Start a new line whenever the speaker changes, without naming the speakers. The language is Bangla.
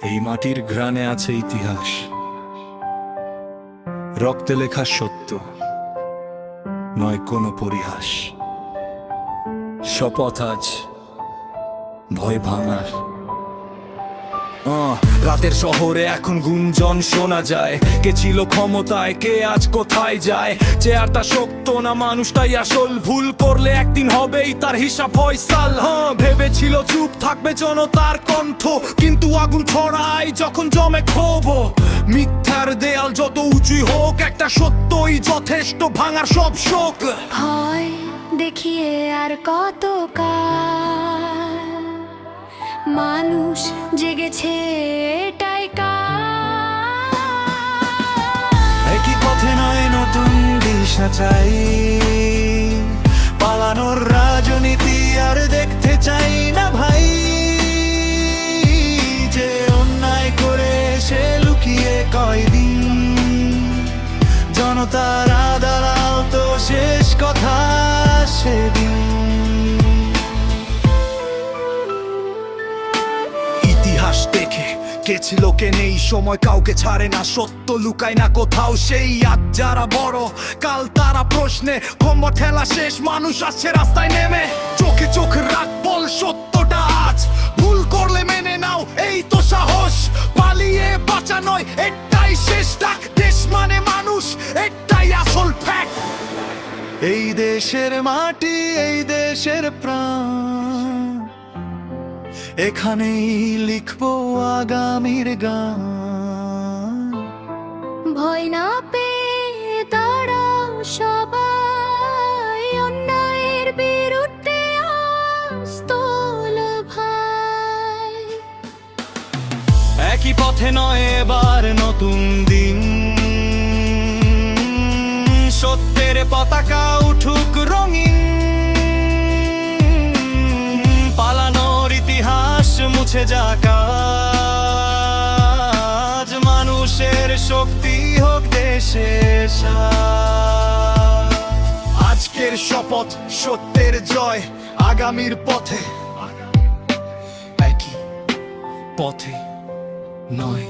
এই মাটির ঘ্রাণে আছে ইতিহাস, রক্তে লেখা সত্য, নয় কোনো পরিহাস। শপথ আজ ভয় ভাঙার। রাতের শহরে এখন গুঞ্জন শোনা যায়, কে ছিল ক্ষমতায়, কে আজ কোথায় যায়। চেয়ারটা শক্ত না মানুষটাই আসল, ভুল করলে একদিন হবেই তার হিসাব ফয়সাল। ভেবেছিল চুপ থাকবে জনতার কণ্ঠ, কিন্তু আগুন ছড়ায় যখন জমে ক্ষোভ। মিথ্যার দেয়াল যত উঁচুই হোক, একটা সত্যই যথেষ্ট ভাঙার সব শোক।
হয় দেখিয়ে আর কত কাল মানুষ জেগেছে, এটাই কাল।
একই পথে নয় নতুন দিশা চাই, পালানোর রাজনীতি আর দেখতে চাই না ভাই। যে অন্যায় করে সে লুকিয়ে কয়দিন, জনতার আদালাল তো শেষ কথা সেদিন। ইতিহাস দেখে কে ছিল কে নেই, সময় কাউকে ছাড়ে না, সত্য লুকায় না কোথাও। সেই আজ যারা বড়, কাল তারা প্রশ্নে। ক্ষমা ঠেলা শেষ, মানুষ আসছে রাস্তায় নেমে। চোখে চোখ রাখ, বল সত্যটা আজ। ভুল করলে মেনে নাও, এই তো সাহস। পালিয়ে বাঁচা নয়, এটাই শেষ ডাক। দেশ মানে মানুষ, এটাই আসল ফ্যাক্ট। এই দেশের মাটি, এই দেশের প্রাণ, এখানেই লিখবো আগামীর গান।
ভয় না পেয়ে দাঁড়াও সবাই, অন্যায়ের বিরুদ্ধে আওয়াজ তোলো ভাই।
একই পথে নয় এবার নতুন দিন, সত্যের পতাকা উঠুক রঙিন। পালানোর ইতিহাস মুছে যাক আজ, মানুষের শক্তি হোক দেশে সাজ। আজকের শপথ সত্যের জয়, আগামীর পথে একই পথে নয়।